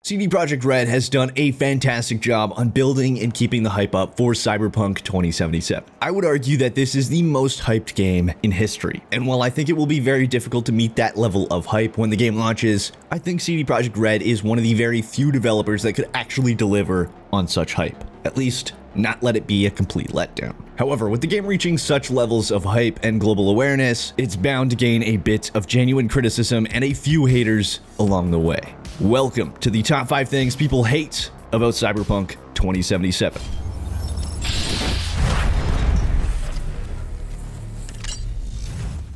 CD Projekt Red has done a fantastic job on building and keeping the hype up for Cyberpunk 2077. I would argue that this is the most hyped game in history, and while I think it will be very difficult to meet that level of hype when the game launches, I think CD Projekt Red is one of the very few developers that could actually deliver on such hype. At least, not let it be a complete letdown. However, with the game reaching such levels of hype and global awareness, it's bound to gain a bit of genuine criticism and a few haters along the way. Welcome to the top 5 things people hate about Cyberpunk 2077.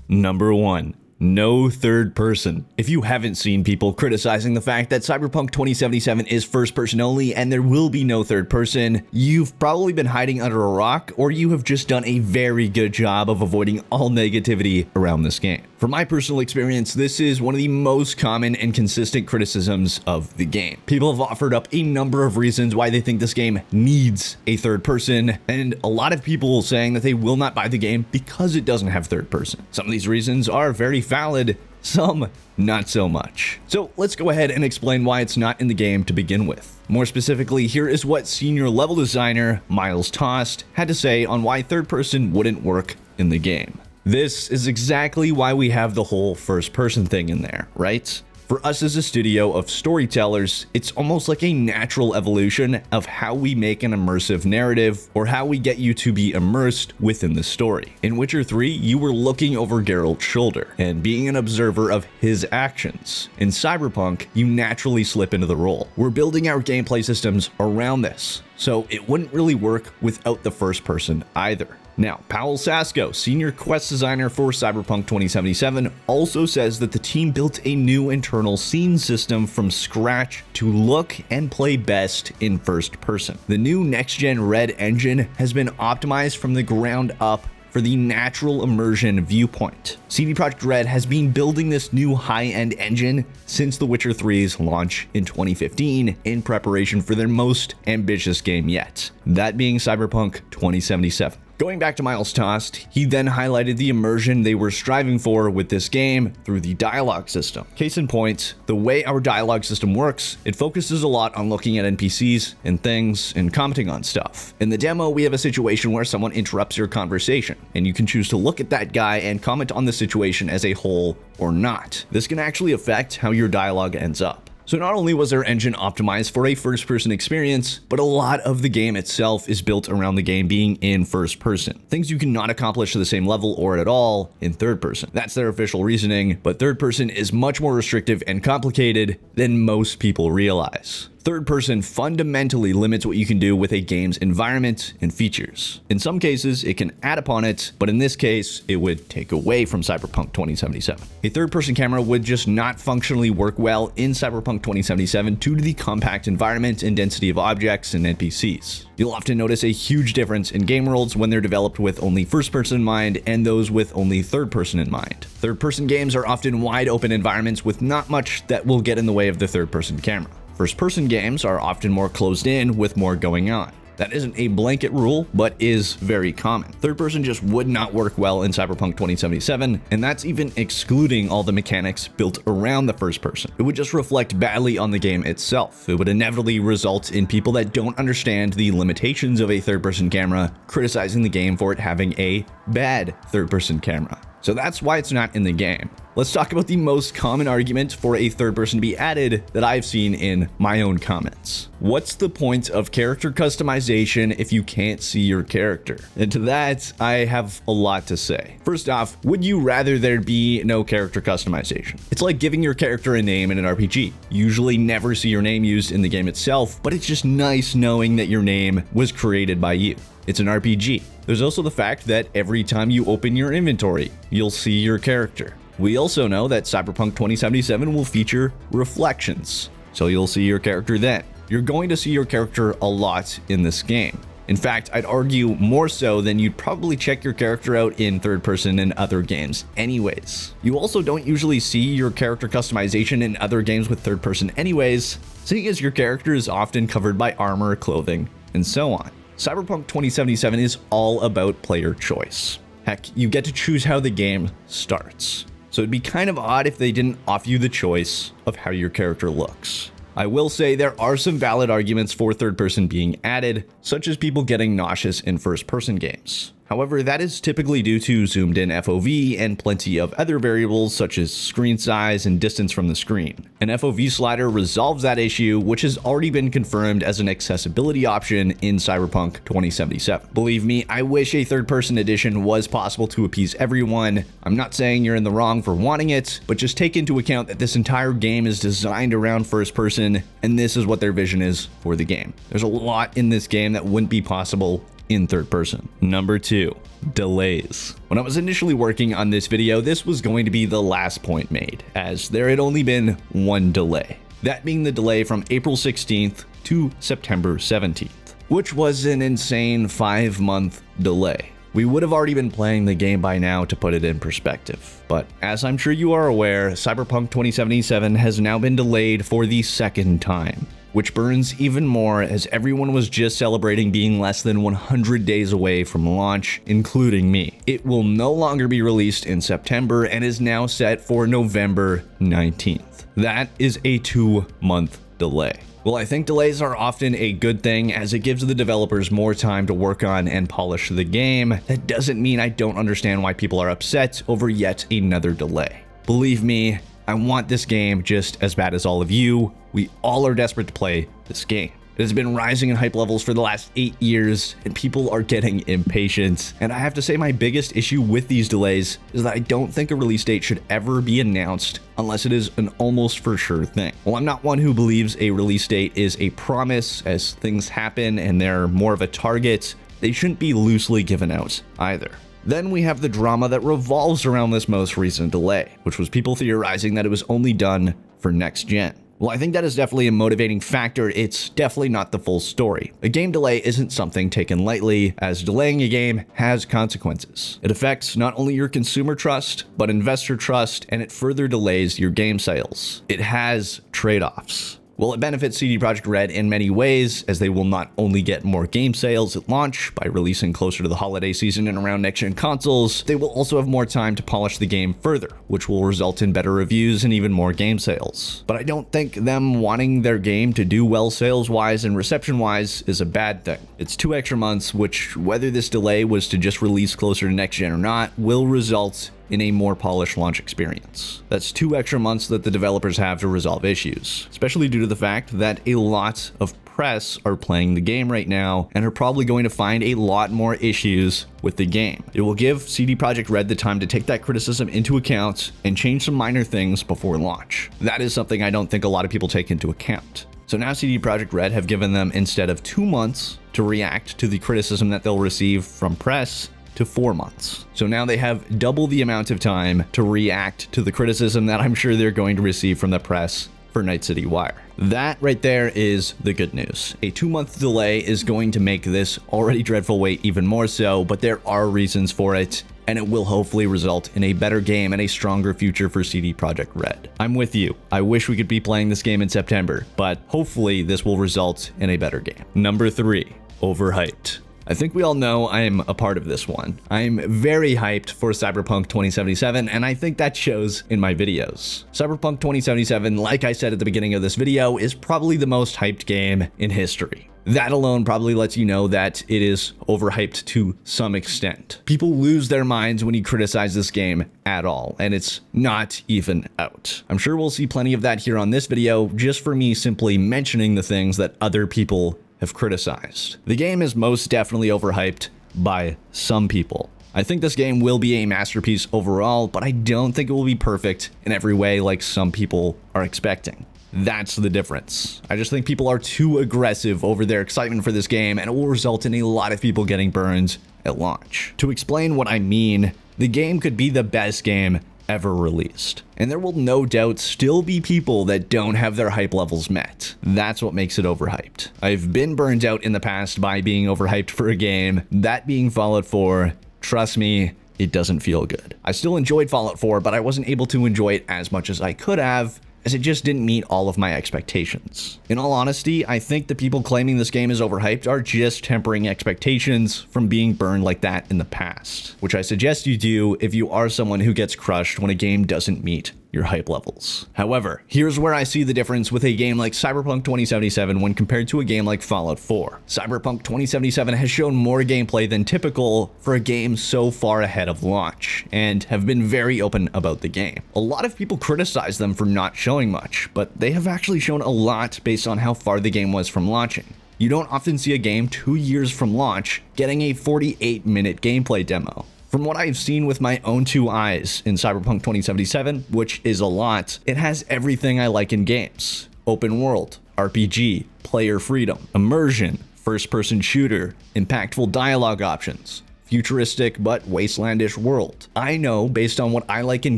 Number 1. No third person. If you haven't seen people criticizing the fact that Cyberpunk 2077 is first person only and there will be no third person, you've probably been hiding under a rock, or you have just done a very good job of avoiding all negativity around this game. From my personal experience, this is one of the most common and consistent criticisms of the game. People have offered up a number of reasons why they think this game needs a third person, and a lot of people saying that they will not buy the game because it doesn't have third person. Some of these reasons are very valid, some not so much. So let's go ahead and explain why it's not in the game to begin with. More specifically, here is what senior level designer Miles Tost had to say on why third person wouldn't work in the game. This is exactly why we have the whole first person thing in there, right? For us as a studio of storytellers, it's almost like a natural evolution of how we make an immersive narrative, or how we get you to be immersed within the story. In Witcher 3, you were looking over Geralt's shoulder and being an observer of his actions. In Cyberpunk, you naturally slip into the role. We're building our gameplay systems around this, so it wouldn't really work without the first person either. Now, Powell Sasko, senior quest designer for Cyberpunk 2077, also says that the team built a new internal scene system from scratch to look and play best in first person. The new next-gen Red engine has been optimized from the ground up for the natural immersion viewpoint. CD Projekt Red has been building this new high-end engine since The Witcher 3's launch in 2015 in preparation for their most ambitious game yet, that being Cyberpunk 2077. Going back to Miles Tost, he then highlighted the immersion they were striving for with this game through the dialogue system. Case in point, the way our dialogue system works, it focuses a lot on looking at NPCs and things and commenting on stuff. In the demo, we have a situation where someone interrupts your conversation, and you can choose to look at that guy and comment on the situation as a whole or not. This can actually affect how your dialogue ends up. So not only was our engine optimized for a first-person experience, but a lot of the game itself is built around the game being in first person. Things you cannot accomplish to the same level or at all in third person. That's their official reasoning, but third person is much more restrictive and complicated than most people realize. Third person fundamentally limits what you can do with a game's environment and features. In some cases, it can add upon it, but in this case, it would take away from Cyberpunk 2077. A third person camera would just not functionally work well in Cyberpunk 2077 due to the compact environment and density of objects and NPCs. You'll often notice a huge difference in game worlds when they're developed with only first person in mind and those with only third person in mind. Third person games are often wide open environments with not much that will get in the way of the third person camera. First-person games are often more closed in with more going on. That isn't a blanket rule, but is very common. Third person just would not work well in Cyberpunk 2077, and that's even excluding all the mechanics built around the first person. It would just reflect badly on the game itself. It would inevitably result in people that don't understand the limitations of a third-person camera criticizing the game for it having a bad third-person camera. So that's why it's not in the game. Let's talk about the most common argument for a third person to be added that I've seen in my own comments. What's the point of character customization if you can't see your character? And to that, I have a lot to say. First off, would you rather there be no character customization? It's like giving your character a name in an RPG. You usually never see your name used in the game itself, but it's just nice knowing that your name was created by you. It's an RPG. There's also the fact that every time you open your inventory, you'll see your character. We also know that Cyberpunk 2077 will feature reflections, so you'll see your character then. You're going to see your character a lot in this game. In fact, I'd argue more so than you'd probably check your character out in third person in other games anyways. You also don't usually see your character customization in other games with third person anyways, seeing as your character is often covered by armor, clothing, and so on. Cyberpunk 2077 is all about player choice. Heck, you get to choose how the game starts. So it'd be kind of odd if they didn't offer you the choice of how your character looks. I will say there are some valid arguments for third person being added, such as people getting nauseous in first person games. However, that is typically due to zoomed in FOV and plenty of other variables such as screen size and distance from the screen. An FOV slider resolves that issue, which has already been confirmed as an accessibility option in Cyberpunk 2077. Believe me, I wish a third-person edition was possible to appease everyone. I'm not saying you're in the wrong for wanting it, but just take into account that this entire game is designed around first person, and this is what their vision is for the game. There's a lot in this game that wouldn't be possible in third person. Number 2, delays. When I was initially working on this video, this was going to be the last point made, as there had only been one delay. That being the delay from April 16th to September 17th, which was an insane 5-month delay. We would have already been playing the game by now to put it in perspective. But as I'm sure you are aware, Cyberpunk 2077 has now been delayed for the second time, which burns even more as everyone was just celebrating being less than 100 days away from launch, including me. It will no longer be released in September and is now set for November 19th. That is a 2-month delay. Well, I think delays are often a good thing as it gives the developers more time to work on and polish the game. That doesn't mean I don't understand why people are upset over yet another delay. Believe me, I want this game just as bad as all of you. We all are desperate to play this game. It has been rising in hype levels for the last 8 years, and people are getting impatient. And I have to say my biggest issue with these delays is that I don't think a release date should ever be announced unless it is an almost for sure thing. Well, I'm not one who believes a release date is a promise. As things happen and they're more of a target, they shouldn't be loosely given out either. Then we have the drama that revolves around this most recent delay, which was people theorizing that it was only done for next gen. Well, I think that is definitely a motivating factor. It's definitely not the full story. A game delay isn't something taken lightly, as delaying a game has consequences. It affects not only your consumer trust, but investor trust, and it further delays your game sales. It has trade-offs. Well, it benefits CD Projekt Red in many ways, as they will not only get more game sales at launch by releasing closer to the holiday season and around next-gen consoles, they will also have more time to polish the game further, which will result in better reviews and even more game sales. But I don't think them wanting their game to do well sales-wise and reception-wise is a bad thing. It's 2 extra months, which, whether this delay was to just release closer to next-gen or not, will result in a more polished launch experience. That's 2 extra months that the developers have to resolve issues, especially due to the fact that a lot of press are playing the game right now and are probably going to find a lot more issues with the game. It will give CD Projekt Red the time to take that criticism into account and change some minor things before launch. That is something I don't think a lot of people take into account. So now CD Projekt Red have given them, instead of 2 months to react to the criticism that they'll receive from press, to 4 months. So now they have double the amount of time to react to the criticism that I'm sure they're going to receive from the press for Night City Wire. That right there is the good news. A 2-month delay is going to make this already dreadful wait even more so, but there are reasons for it, and it will hopefully result in a better game and a stronger future for CD Projekt Red. I'm with you. I wish we could be playing this game in September, but hopefully this will result in a better game. Number 3, overhyped. I think we all know I am a part of this one. I'm very hyped for Cyberpunk 2077, and I think that shows in my videos. Cyberpunk 2077, like I said at the beginning of this video, is probably the most hyped game in history. That alone probably lets you know that it is overhyped to some extent. People lose their minds when you criticize this game at all, and it's not even out. I'm sure we'll see plenty of that here on this video, just for me simply mentioning the things that other people have criticized. The game is most definitely overhyped by some people. I think this game will be a masterpiece overall, but I don't think it will be perfect in every way like some people are expecting. That's the difference. I just think people are too aggressive over their excitement for this game, and it will result in a lot of people getting burned at launch. To explain what I mean, the game could be the best game ever released, and there will no doubt still be people that don't have their hype levels met. That's what makes it overhyped. I've been burned out in the past by being overhyped for a game, that being Fallout 4. Trust me, it doesn't feel good. I still enjoyed Fallout 4, but I wasn't able to enjoy it as much as I could have, as it just didn't meet all of my expectations. In all honesty, I think the people claiming this game is overhyped are just tempering expectations from being burned like that in the past, which I suggest you do if you are someone who gets crushed when a game doesn't meet your your hype levels. However, here's where I see the difference with a game like Cyberpunk 2077 when compared to a game like Fallout 4. Cyberpunk 2077 has shown more gameplay than typical for a game so far ahead of launch, and have been very open about the game. A lot of people criticize them for not showing much, but they have actually shown a lot based on how far the game was from launching. You don't often see a game 2 years from launch getting a 48-minute gameplay demo. From what I've seen with my own 2 eyes in Cyberpunk 2077, which is a lot, it has everything I like in games. Open world, RPG, player freedom, immersion, first-person shooter, impactful dialogue options, futuristic but wastelandish world. I know based on what I like in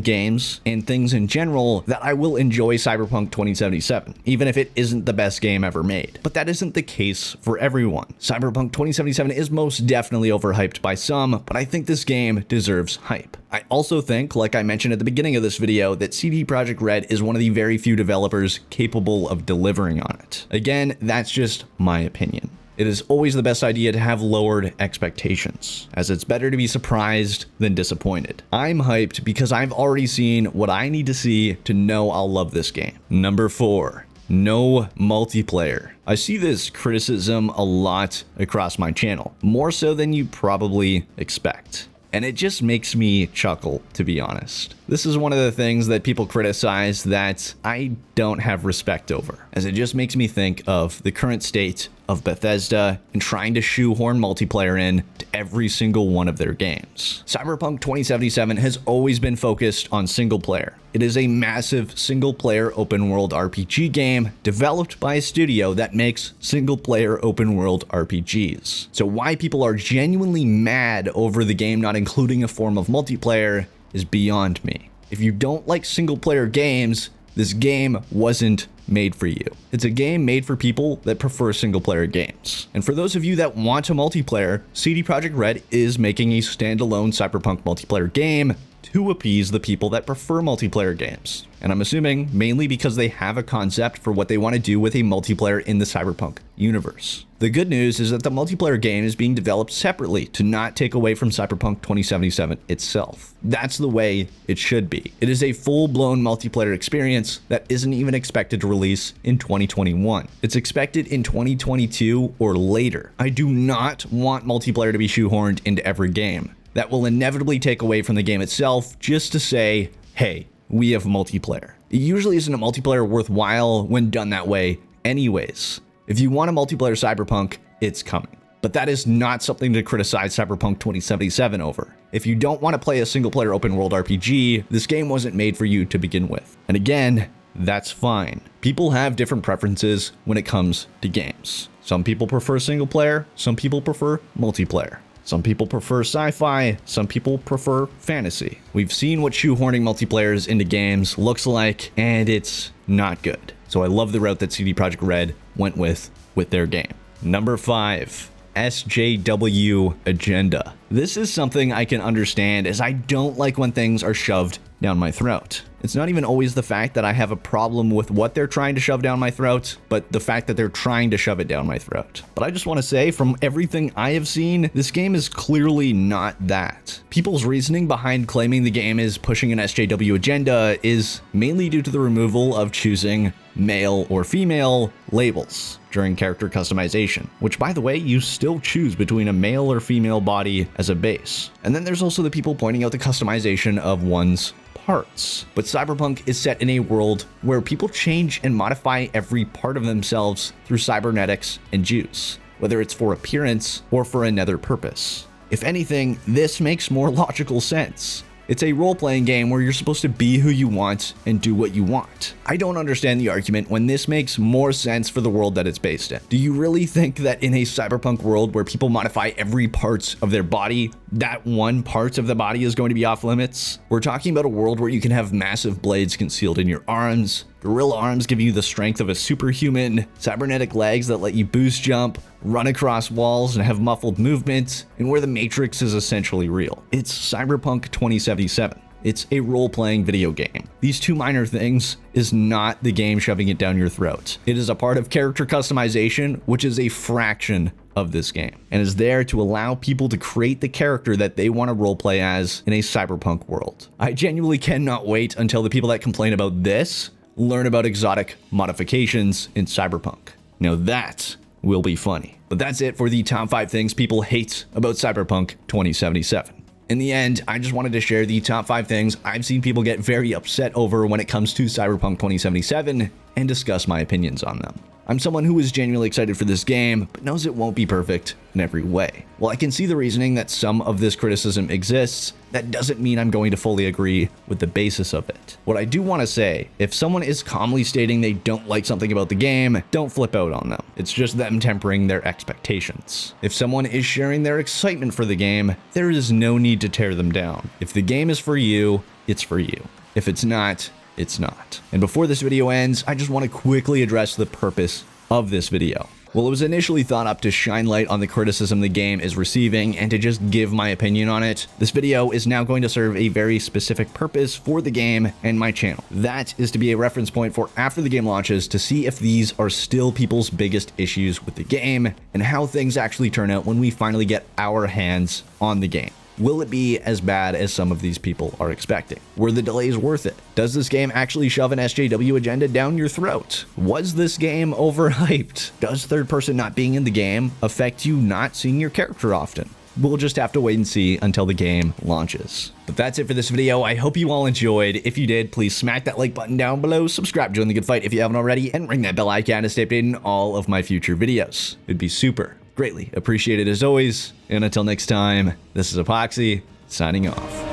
games and things in general that I will enjoy Cyberpunk 2077, even if it isn't the best game ever made. But that isn't the case for everyone. Cyberpunk 2077 is most definitely overhyped by some, but I think this game deserves hype. I also think, like I mentioned at the beginning of this video, that CD Projekt Red is one of the very few developers capable of delivering on it. Again, that's just my opinion. It is always the best idea to have lowered expectations, as it's better to be surprised than disappointed. I'm hyped because I've already seen what I need to see to know I'll love this game. Number 4. No multiplayer. I see this criticism a lot across my channel, more so than you probably expect. And it just makes me chuckle, to be honest. This is one of the things that people criticize that I don't have respect over, as it just makes me think of the current state of Bethesda and trying to shoehorn multiplayer in to every single one of their games. Cyberpunk 2077 has always been focused on single player. It is a massive single player open world RPG game developed by a studio that makes single player open world RPGs. So why people are genuinely mad over the game not including a form of multiplayer is beyond me. If you don't like single player games, this game wasn't made for you. It's a game made for people that prefer single player games. And for those of you that want a multiplayer, CD Projekt Red is making a standalone Cyberpunk multiplayer game to appease the people that prefer multiplayer games. And I'm assuming mainly because they have a concept for what they want to do with a multiplayer in the Cyberpunk universe. The good news is that the multiplayer game is being developed separately to not take away from Cyberpunk 2077 itself. That's the way it should be. It is a full-blown multiplayer experience that isn't even expected to release in 2021. It's expected in 2022 or later. I do not want multiplayer to be shoehorned into every game. That will inevitably take away from the game itself just to say, hey, we have multiplayer. It usually isn't a multiplayer worthwhile when done that way anyways. If you want a multiplayer Cyberpunk, it's coming. But that is not something to criticize Cyberpunk 2077 over. If you don't want to play a single player open world RPG, this game wasn't made for you to begin with. And again, that's fine. People have different preferences when it comes to games. Some people prefer single player, some people prefer multiplayer. Some people prefer sci-fi, some people prefer fantasy. We've seen what shoehorning multiplayers into games looks like, and it's not good. So I love the route that CD Projekt Red went with their game. Number 5, SJW agenda. This is something I can understand, as I don't like when things are shoved down my throat. It's not even always the fact that I have a problem with what they're trying to shove down my throat, but the fact that they're trying to shove it down my throat. But I just want to say, from everything I have seen, this game is clearly not that. People's reasoning behind claiming the game is pushing an SJW agenda is mainly due to the removal of choosing male or female labels during character customization, which, by the way, you still choose between a male or female body as a base. And then there's also the people pointing out the customization of one's parts. But Cyberpunk is set in a world where people change and modify every part of themselves through cybernetics and juice, whether it's for appearance or for another purpose. If anything, this makes more logical sense. It's a role-playing game where you're supposed to be who you want and do what you want. I don't understand the argument when this makes more sense for the world that it's based in. Do you really think that in a cyberpunk world where people modify every part of their body, that one part of the body is going to be off limits? We're talking about a world where you can have massive blades concealed in your arms, gorilla arms give you the strength of a superhuman, cybernetic legs that let you boost jump, run across walls and have muffled movements, and where the Matrix is essentially real. It's Cyberpunk 2077. It's a role-playing video game. These two minor things is not the game shoving it down your throat. It is a part of character customization, which is a fraction of this game, and is there to allow people to create the character that they want to roleplay as in a cyberpunk world. I genuinely cannot wait until the people that complain about this learn about exotic modifications in Cyberpunk. Now that will be funny. But that's it for the top 5 things people hate about Cyberpunk 2077. In the end, I just wanted to share the top 5 things I've seen people get very upset over when it comes to Cyberpunk 2077 and discuss my opinions on them. I'm someone who is genuinely excited for this game, but knows it won't be perfect in every way. While I can see the reasoning that some of this criticism exists, that doesn't mean I'm going to fully agree with the basis of it. What I do want to say, if someone is calmly stating they don't like something about the game, don't flip out on them. It's just them tempering their expectations. If someone is sharing their excitement for the game, there is no need to tear them down. If the game is for you, it's for you. If it's not, it's not. And before this video ends, I just want to quickly address the purpose of this video. Well, it was initially thought up to shine light on the criticism the game is receiving and to just give my opinion on it. This video is now going to serve a very specific purpose for the game and my channel. That is to be a reference point for after the game launches to see if these are still people's biggest issues with the game and how things actually turn out when we finally get our hands on the game. Will it be as bad as some of these people are expecting? Were the delays worth it? Does this game actually shove an SJW agenda down your throat? Was this game overhyped? Does third person not being in the game affect you not seeing your character often? We'll just have to wait and see until the game launches. But that's it for this video. I hope you all enjoyed. If you did, please smack that like button down below, subscribe, join the good fight if you haven't already, and ring that bell icon to stay updated in all of my future videos. It'd be super greatly appreciated as always. And until next time, this is Epoxy signing off.